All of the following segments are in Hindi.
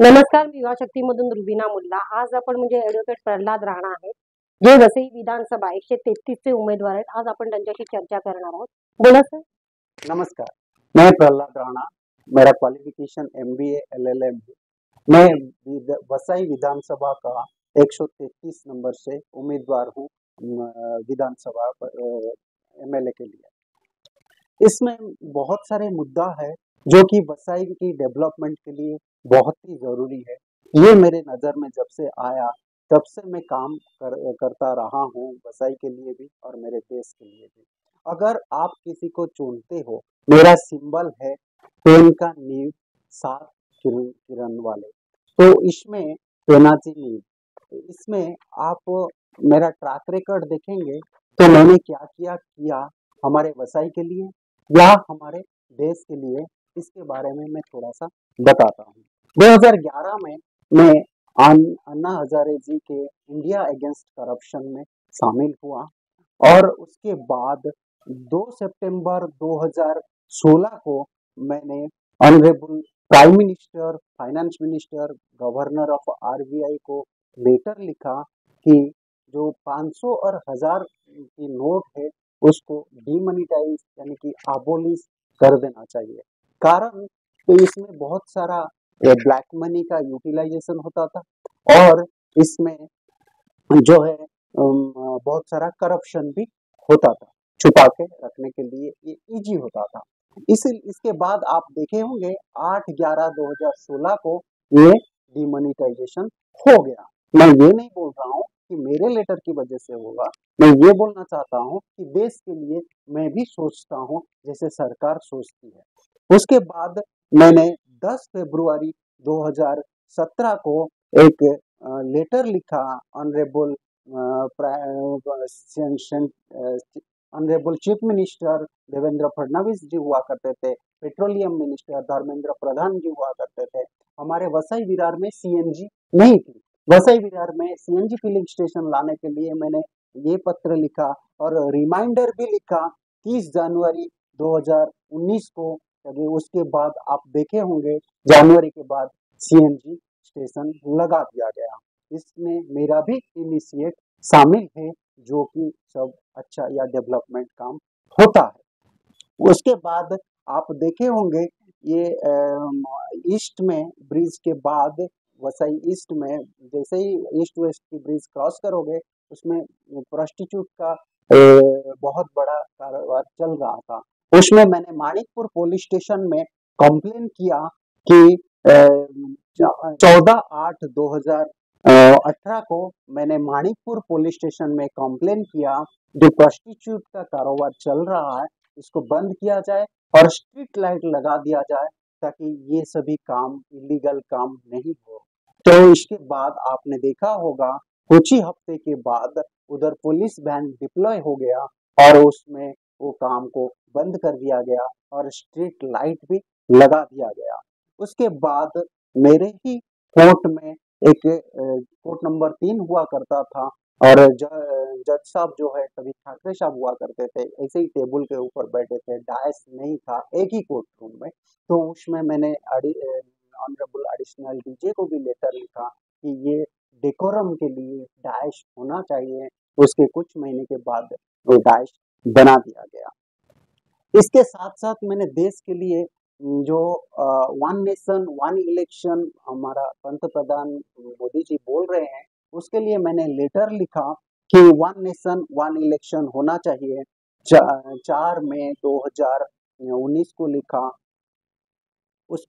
नमस्कार, मी युवा शक्तीमधून रुबीना मुल्ला. आज आपण म्हणजे ॲडव्होकेट प्रल्हाद राणा आहेत, जे वसई विधानसभा 133 चे उमेदवार आहेत. आज आपण त्यांच्याशी चर्चा करणार आहोत. बोला सर. नमस्कार, मैं प्रहलाद राणा। मेरा क्वालिफिकेशन एमबीए एलएलएम है। मैं वसई विधानसभा का 133 नंबर से उम्मीदवार हूँ विधानसभा एमएलए के लिए। इसमें बहुत सारे मुद्दा है जो कि वसई की डेवलपमेंट के लिए बहुत ही जरूरी है। ये मेरे नज़र में जब से आया तब से मैं काम करता रहा हूँ वसई के लिए भी और मेरे देश के लिए भी। अगर आप किसी को चुनते हो, मेरा सिंबल है पेन का नीव 7 किरण वाले, तो इसमें पेनाची नीव। इसमें आप मेरा ट्रैक रिकॉर्ड देखेंगे तो मैंने क्या किया हमारे वसई के लिए या हमारे देश के लिए, इसके बारे में मैं थोड़ा सा बताता हूँ। 2011 में मैं अन्ना हजारे जी के इंडिया अगेंस्ट करप्शन में शामिल हुआ और उसके बाद 2 सितंबर 2016 को मैंने honourable prime minister, finance minister, governor of RBI को लेटर लिखा कि जो 500 और 1000 की नोट है उसको डीमोनेटाइज यानी कि अबोलिश कर देना चाहिए। कारण तो इसमें बहुत सारा ब्लैक मनी का यूटिलाइजेशन होता था और इसमें जो है बहुत सारा करप्शन भी होता था। छुपा के रखने के लिए ये इजी होता था। इसके बाद आप देखे होंगे 8/11/2016 को ये डिमोनेटाइजेशन हो गया। मैं ये नहीं बोल रहा हूँ कि मेरे लेटर की वजह से होगा, मैं ये बोलना चाहता हूँ कि देश के लिए मैं भी सोचता हूँ जैसे सरकार सोचती है। उसके बाद मैंने 10 फरवरी 2017 को एक लेटर लिखा honourable honourable chief minister Devendra Fadnavis ji हुआ करते थे, पेट्रोलियम मिनिस्टर धर्मेंद्र प्रधान जी हुआ करते थे। हमारे वसई विरार में सीएनजी नहीं थी। वसई विरार में सीएनजी फिलिंग स्टेशन लाने के लिए मैंने ये पत्र लिखा और रिमाइंडर भी लिखा 30 जनवरी 2019 को। उसके बाद आप देखे होंगे जनवरी के बाद सीएनजी स्टेशन लगा दिया गया। इसमें मेरा भी इनिशिएट शामिल है जो कि सब अच्छा या डेवलपमेंट काम होता है। उसके बाद आप देखे होंगे ये ईस्ट में ब्रिज के बाद वसई ईस्ट में जैसे ही ईस्ट वेस्ट की ब्रिज क्रॉस करोगे उसमें प्रोस्टिट्यूट का बहुत बड़ा कारोबार चल रहा था। उसमें मैंने माणिकपुर पुलिस स्टेशन में कंप्लेन किया कि 14/8/2018 को मैंने माणिकपुर पुलिस स्टेशन में कंप्लेन किया जो प्रोस्टिट्यूट का कारोबार चल रहा है इसको बंद किया जाए और स्ट्रीट लाइट लगा दिया जाए ताकि ये सभी काम इलीगल काम नहीं हो। तो इसके बाद आपने देखा होगा कुछ ही हफ्ते के बाद उधर पुलिस वैन डिप्लॉय हो गया और उसमें वो काम को बंद कर दिया गया और स्ट्रीट लाइट भी लगा दिया गया। उसके बाद मेरे ही कोर्ट में एक कोर्ट नंबर 3 हुआ करता था और जज साहब जो है कभी ठाकरे साहब हुआ करते थे, ऐसे ही टेबल के ऊपर बैठे थे, डायस नहीं था एक ही कोर्ट रूम में। तो उसमें मैंने ऑनरेबल एडिशनल डीजे को भी लेटर लिखा कि ये डेकोरम के लिए डायस होना चाहिए। उसके कुछ महीने के बाद वो डायस बना दिया गया। इसके साथ साथ मैंने देश के लिए जो वन नेशन वन इलेक्शन हमारा पंतप्रधान मोदी जी बोल रहे हैं उसके लिए मैंने लेटर लिखा कि वन नेशन वन इलेक्शन होना चाहिए। 4 मई 2019 को लिखा, उस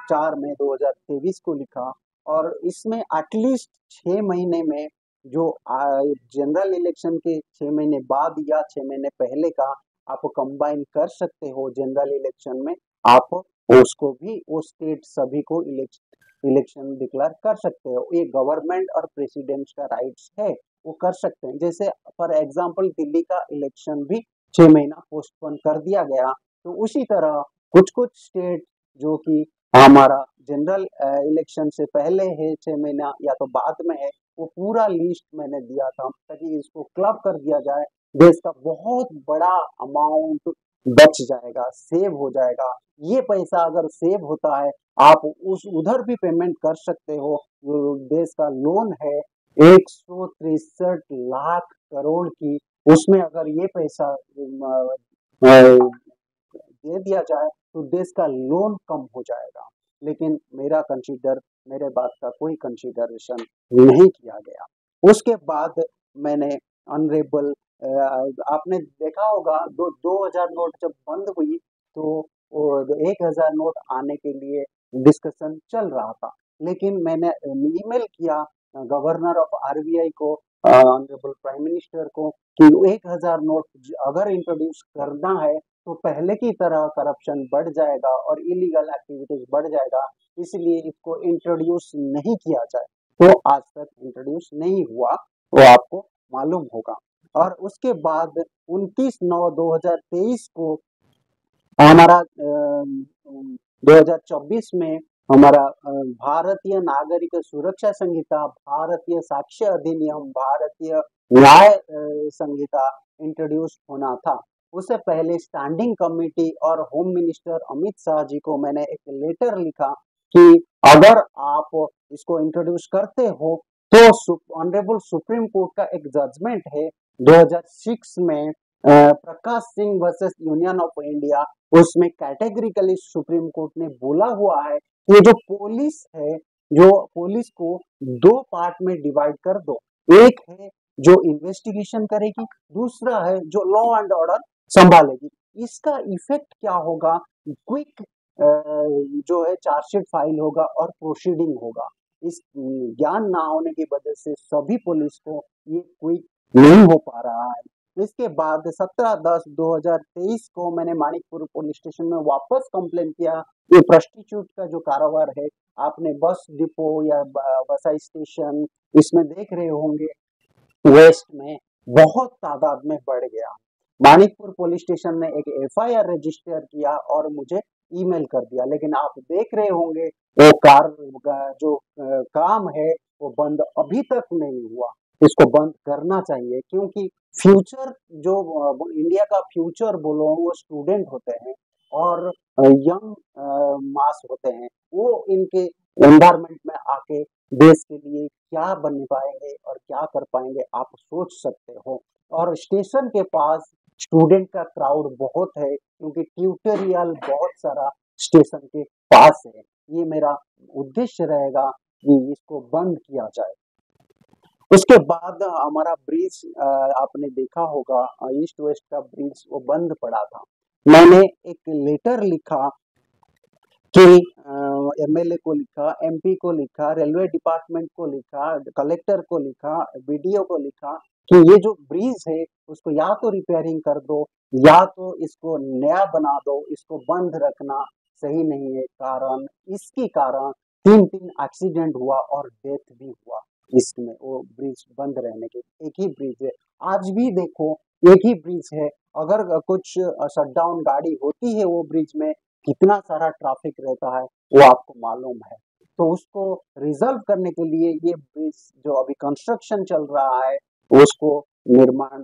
4 मई 2023 को लिखा और इसमें एटलीस्ट 6 महीने में जो जनरल इलेक्शन के 6 महीने बाद या 6 महीने पहले का आप कंबाइन कर सकते हो। जनरल इलेक्शन में आप उसको भी वो स्टेट सभी को इलेक्शन डिक्लेयर कर सकते हो। ये गवर्नमेंट और प्रेसिडेंट का राइट्स है, वो कर सकते हैं। जैसे फॉर एग्जांपल दिल्ली का इलेक्शन भी 6 महीना पोस्टपोन कर दिया गया। तो उसी तरह कुछ कुछ स्टेट जो कि हमारा जनरल इलेक्शन से पहले है 6 महीना या तो बाद में है, वो पूरा लिस्ट मैंने दिया था ताकि इसको क्लब कर दिया जाए। देश का बहुत बड़ा अमाउंट बच जाएगा, सेव हो जाएगा। ये पैसा अगर सेव होता है, आप उस उधर भी पेमेंट कर सकते हो। जो देश का लोन है 163 लाख करोड़ की, उसमें अगर ये पैसा दे दिया जाए तो देश का लोन कम हो जाएगा। लेकिन मेरे बात का कोई कंसिडरेशन नहीं किया गया। उसके बाद मैंने ऑनरेबल आपने देखा होगा 2000 नोट जब बंद हुई तो 1000 नोट आने के लिए डिस्कशन चल रहा था। लेकिन मैंने ईमेल किया गवर्नर ऑफ आरबीआई को, ऑनरेबल प्राइम मिनिस्टर को, कि 1000 नोट अगर इंट्रोड्यूस करना है तो पहले की तरह करप्शन बढ़ जाएगा और इलीगल एक्टिविटीज बढ़ जाएगा, इसलिए इसको इंट्रोड्यूस नहीं किया जाए। तो आज तक इंट्रोड्यूस नहीं हुआ, वो आपको मालूम होगा। और उसके बाद 29/9/2023 को हमारा 2024 में हमारा भारतीय नागरिक सुरक्षा संहिता, भारतीय साक्ष्य अधिनियम, भारतीय न्याय संहिता इंट्रोड्यूस होना था। उससे पहले स्टैंडिंग कमेटी और होम मिनिस्टर अमित शाह जी को मैंने एक लेटर लिखा कि अगर आप इसको इंट्रोड्यूस करते हो तो ऑनरेबल सुप्रीम कोर्ट का एक जजमेंट है 2006 में, Prakash Singh versus union of India, उसमें कैटेगरिकली सुप्रीम कोर्ट ने बोला हुआ है कि ये जो पुलिस है, जो पुलिस को दो पार्ट में डिवाइड कर दो। एक है जो इन्वेस्टिगेशन करेगी, दूसरा है जो लॉ एंड ऑर्डर संभालेगी। इसका इफेक्ट क्या होगा, क्विक जो है चार्जशीट फाइल होगा और प्रोसीडिंग होगा। इस ज्ञान ना होने की वजह से सभी पुलिस को ये क्विक नहीं हो पा रहा है। इसके बाद 17/10/2023 को मैंने मानिकपुर पुलिस स्टेशन में वापस कंप्लेन किया। ये प्रोस्टिट्यूट का जो कारोबार है, आपने बस डिपो या बसाई स्टेशन इसमें देख रहे होंगे, वेस्ट में बहुत तादाद में बढ़ गया। मानिकपुर पुलिस स्टेशन ने एक एफआईआर रजिस्टर किया और मुझे ईमेल कर दिया। लेकिन आप देख रहे होंगे वो जो काम है वो बंद अभी तक नहीं हुआ। इसको बंद करना चाहिए, क्योंकि फ्यूचर जो इंडिया का फ्यूचर बोलो वो स्टूडेंट होते हैं और यंग मास होते हैं। वो इनके एनवायरमेंट में आके देश के लिए क्या बन पाएंगे और क्या कर पाएंगे, आप सोच सकते हो। और स्टेशन के पास स्टूडेंट का क्राउड बहुत है, क्योंकि ट्यूटोरियल बहुत सारा स्टेशन के पास है। ये मेरा उद्देश्य रहेगा कि इसको बंद किया जाए। उसके बाद हमारा ब्रिज आपने देखा होगा, ईस्ट वेस्ट का ब्रिज वो बंद पड़ा था। मैंने एक लेटर लिखा कि एमएलए को लिखा, एमपी को लिखा, रेलवे डिपार्टमेंट को लिखा, कलेक्टर को लिखा, बीडीओ को लिखा कि ये जो ब्रिज है उसको या तो रिपेयरिंग कर दो या तो इसको नया बना दो, इसको बंद रखना सही नहीं है। कारण इसके कारण 3 एक्सीडेंट हुआ और डेथ भी हुआ इसमें, वो ब्रिज बंद रहने के। एक ही ब्रिज है, आज भी देखो एक ही ब्रिज है, अगर कुछ शटडाउन गाड़ी होती है वो ब्रिज में कितना सारा ट्रैफिक रहता है वो आपको मालूम है। तो उसको रिजल्व करने के लिए ये ब्रिज जो अभी कंस्ट्रक्शन चल रहा है उसको निर्माण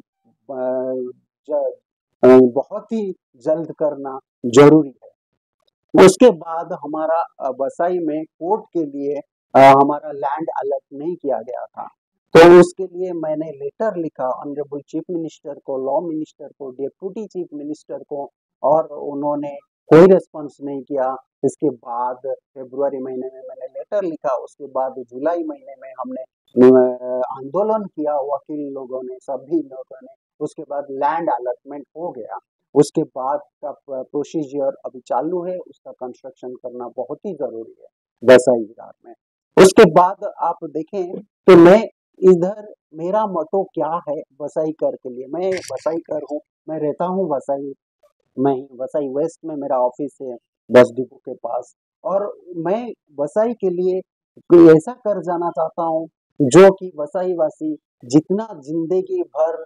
बहुत ही जल्द करना जरूरी है। उसके बाद हमारा बसाई में कोर्ट के लिए हमारा लैंड अलर्ट नहीं किया गया था, तो उसके लिए मैंने लेटर लिखा ऑनरेबल चीफ मिनिस्टर को, लॉ मिनिस्टर को, डिप्टी चीफ मिनिस्टर को, और उन्होंने कोई रिस्पॉन्स नहीं किया। इसके बाद फरवरी महीने में मैंने लेटर लिखा, उसके बाद जुलाई महीने में हमने आंदोलन किया वकील लोगों ने, सभी लोगों ने। उसके बाद लैंड अलॉटमेंट हो गया। उसके बाद का प्रोसीजर अभी चालू है, उसका कंस्ट्रक्शन करना बहुत ही जरूरी है वैसाई विरार में। उसके बाद आप देखें तो मैं इधर मेरा मोटो क्या है वसाई कर के लिए, मैं वसाई कर हूँ, मैं रहता हूँ वसाई में, वसाई वेस्ट में मेरा ऑफिस है बस डिपो के पास। और मैं वसाई के लिए कोई ऐसा कर जाना चाहता हूँ जो कि वसाई वासी जितना जिंदगी भर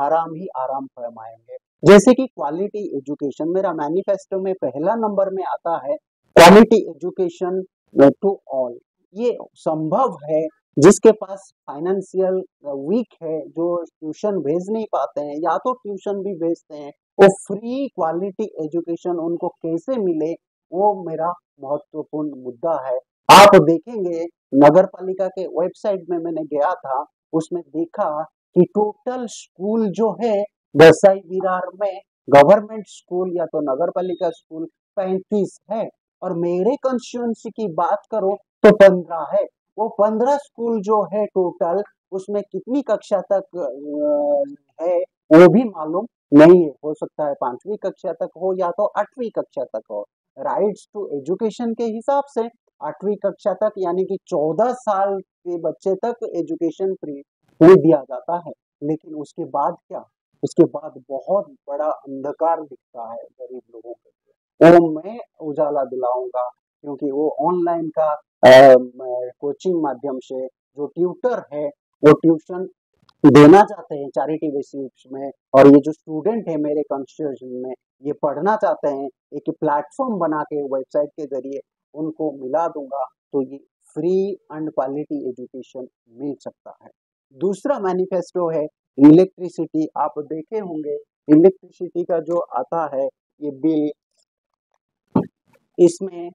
आराम ही आराम फरमाएंगे। जैसे कि क्वालिटी एजुकेशन, मेरा मैनिफेस्टो में पहला नंबर में आता है क्वालिटी एजुकेशन टू ऑल। ये संभव है जिसके पास फाइनेंशियल वीक है, जो ट्यूशन भेज नहीं पाते हैं या तो ट्यूशन भी भेजते हैं, वो फ्री क्वालिटी एजुकेशन उनको कैसे मिले, वो मेरा महत्वपूर्ण मुद्दा है। आप देखेंगे नगर पालिका के वेबसाइट में मैंने गया था, उसमें देखा कि टोटल स्कूल जो है वसई विरार में गवर्नमेंट स्कूल या तो नगर पालिका स्कूल 35 है, और मेरे कंस्टिट्यूंसी की बात करो तो 15 है। वो 15 स्कूल जो है टोटल, उसमें कितनी कक्षा तक है वो भी मालूम नहीं है। हो सकता है 5वीं कक्षा तक हो या तो 8वीं कक्षा तक हो। राइट्स टू एजुकेशन के हिसाब से 8वीं कक्षा तक यानी कि 14 साल के बच्चे तक एजुकेशन फ्री दिया जाता है। लेकिन उसके बाद क्या, उसके बाद बहुत बड़ा अंधकार दिखता है गरीब लोगों के लिए। वो मैं उजाला दिलाऊंगा, क्योंकि वो ऑनलाइन का कोचिंग माध्यम से जो ट्यूटर है वो ट्यूशन देना चाहते हैं चैरिटी बेसिस में, और ये जो स्टूडेंट है मेरे कॉन्स्टिट्यूशन में ये पढ़ना चाहते हैं, एक प्लेटफॉर्म बना के वेबसाइट के जरिए उनको मिला दूंगा, तो ये फ्री एंड क्वालिटी एजुकेशन मिल सकता है। दूसरा मैनिफेस्टो है इलेक्ट्रिसिटी। आप देखे होंगे इलेक्ट्रिसिटी का जो आता है ये बिल, इसमें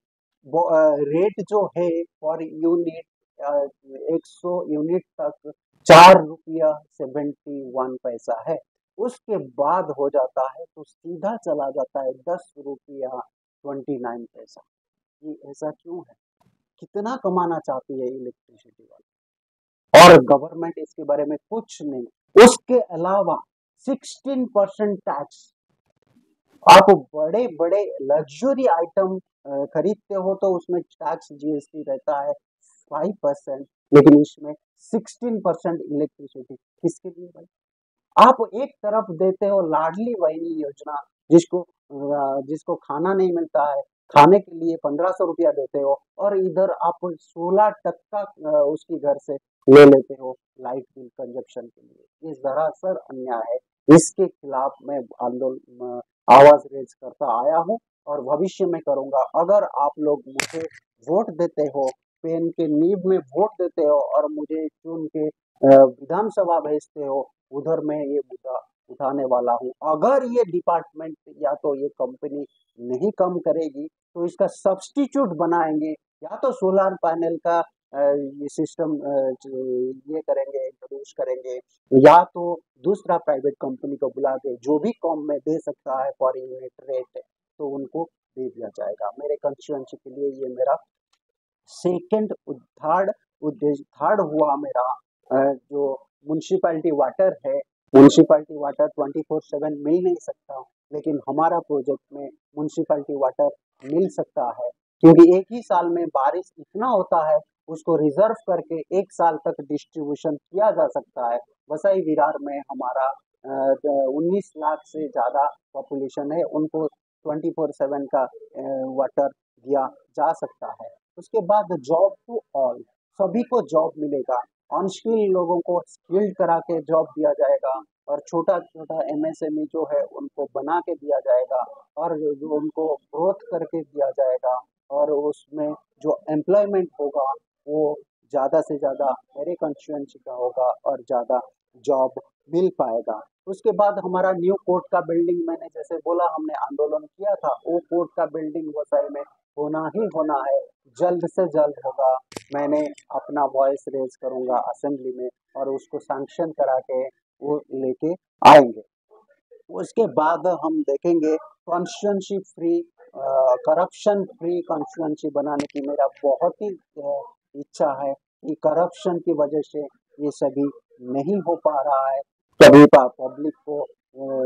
रेट जो है फॉर यूनिट 100 यूनिट तक 4 रुपया 71 पैसा है। उसके बाद हो जाता है तो सीधा चला जाता है 10 रुपया 29 पैसा। ये ऐसा क्यों है? कितना कमाना चाहती है इलेक्ट्रिसिटी वाले, और गवर्नमेंट इसके बारे में कुछ नहीं। उसके अलावा 16% टैक्स। आप बड़े बड़े लग्जरी आइटम खरीदते हो तो उसमें टैक्स जीएसटी रहता है 5%, लेकिन इसमें 16% इलेक्ट्रिसिटी। किसके लिए भाई? आप एक तरफ देते हो लाडली बहनी योजना, जिसको खाना नहीं मिलता है, खाने के लिए 1500 रुपया देते हो, और इधर आप 16% उसकी घर से ले लेते हो लाइट बिल कंजप्शन के लिए। ये सरासर अन्याय है। इसके खिलाफ मैं आंदोलन आवाज रेज करता आया हूँ और भविष्य में करूंगा। अगर आप लोग मुझे वोट देते हो, पेन के नींव में वोट देते हो और मुझे चुन के विधानसभा भेजते हो, उधर मैं ये मुद्दा उठाने वाला हूँ। अगर ये डिपार्टमेंट या तो ये कंपनी नहीं कम करेगी तो इसका सब्स्टिट्यूट बनाएंगे, या तो सोलर पैनल का ये सिस्टम ये करेंगे, इंट्रोड्यूस करेंगे, या तो दूसरा प्राइवेट कंपनी को बुला के जो भी कम में दे सकता है फॉर यूनिट रेट तो उनको दे दिया जाएगा। मेरे कंस्टिट्यूएंसी के लिए ये मेरा सेकंड थर्ड हुआ मेरा जो म्युनिसिपैलिटी वाटर है। म्युनिसिपैलिटी वाटर 24/7 मिल नहीं सकता, लेकिन हमारा प्रोजेक्ट में म्युनिसिपैलिटी वाटर मिल सकता है, क्योंकि एक ही साल में बारिश इतना होता है, उसको रिजर्व करके एक साल तक डिस्ट्रीब्यूशन किया जा सकता है। वसई विरार में हमारा 19 लाख से ज्यादा पॉपुलेशन है, उनको 24/7 का वाटर दिया जा सकता है। उसके बाद जॉब टू ऑल, सभी को जॉब मिलेगा। अनस्किल्ड लोगों को स्किल्ड करा के जॉब दिया जाएगा, और छोटा छोटा एमएसएमई जो है उनको बना के दिया जाएगा, और जो उनको ग्रोथ करके दिया जाएगा, और उसमें जो एम्प्लॉयमेंट होगा वो ज्यादा से ज्यादा मेरे कंस्टिट्यूएंसी का होगा और ज्यादा जॉब मिल पाएगा। उसके बाद हमारा न्यू कोर्ट का बिल्डिंग, मैंने जैसे बोला हमने आंदोलन किया था, वो कोर्ट का बिल्डिंग वसई में होना ही होना है, जल्द से जल्द होगा। मैंने अपना वॉइस रेज करूंगा असेंबली में और उसको सैंक्शन करा के वो लेके आएंगे। उसके बाद हम देखेंगे constituency free, corruption free constituency बनाने की मेरा बहुत ही इच्छा है कि करप्शन की वजह से ये सभी नहीं हो पा रहा है, कभी पब्लिक को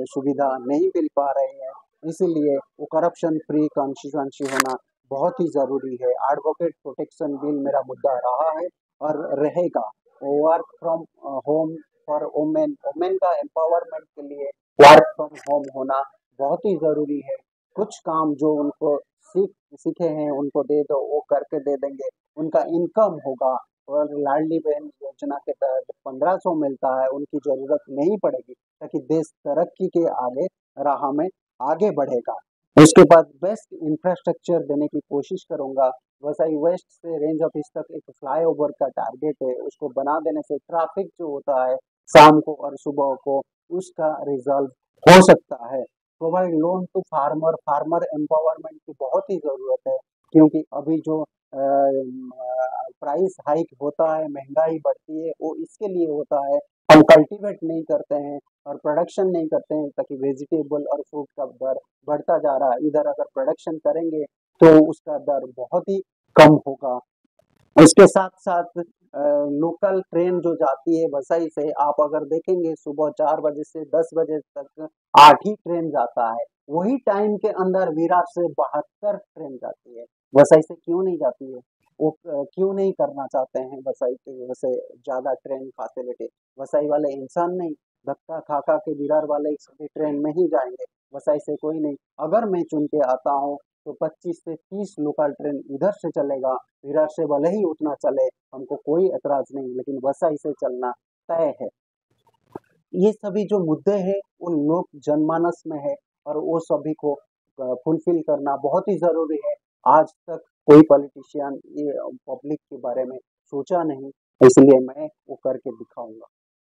सुविधा नहीं मिल पा रही है, इसीलिए वो करप्शन फ्री कॉन्स्टिट्यूएंसी होना बहुत ही जरूरी है। एडवोकेट प्रोटेक्शन बिल मेरा मुद्दा रहा है और रहेगा। Work from home for women, women का एम्पावरमेंट के लिए वर्क फ्रॉम होम होना बहुत ही जरूरी है। कुछ काम जो उनको सीखे हैं उनको दे दो, वो करके दे देंगे, उनका इनकम होगा। और लाडली बहन योजना के तहत 1500 मिलता है, उनकी जरूरत नहीं पड़ेगी, ताकि देश तरक्की के आगे राह में आगे बढ़ेगा। उसके बाद बेस्ट इंफ्रास्ट्रक्चर देने की कोशिश करूंगा। वसई वेस्ट से रेंज ऑफिस तक एक फ्लाईओवर का टारगेट है, उसको बना देने से ट्रैफिक जो होता है शाम को और सुबह को उसका रिजल्ट हो सकता है। Provide loan to farmer, farmer empowerment की बहुत ही जरूरत है, क्योंकि अभी जो प्राइस हाइक होता है, महंगाई बढ़ती है, वो इसके लिए होता है हम कल्टीवेट नहीं करते हैं और प्रोडक्शन नहीं करते हैं, ताकि वेजिटेबल और फ्रूट का दर बढ़ता जा रहा है। इधर अगर प्रोडक्शन करेंगे तो उसका दर बहुत ही कम होगा। इसके साथ साथ लोकल ट्रेन जो जाती है वसई से, आप अगर देखेंगे सुबह 4 बजे से 10 बजे तक 8 ही ट्रेन जाता है। वही टाइम के अंदर विरार से 72 ट्रेन जाती है। वसई से क्यों नहीं जाती है? वो क्यों नहीं करना चाहते हैं वसई के वैसे ज्यादा ट्रेन फैसिलिटी? वसई वाले इंसान नहीं, धक्का खा खा के विरार वाले सभी ट्रेन में ही जाएंगे, वसई से कोई नहीं। अगर मैं चुन के आता हूँ तो 25 से 30 लोकल ट्रेन इधर से चलेगा, विरार से भले ही उतना चले, हमको कोई एतराज नहीं, लेकिन वसई से चलना तय है। ये सभी जो मुद्दे हैं वो लोक जनमानस में है और वो सभी को फुलफिल करना बहुत ही जरूरी है। आज तक कोई पॉलिटिशियन ये पब्लिक के बारे में सोचा नहीं, इसलिए मैं वो करके दिखाऊंगा।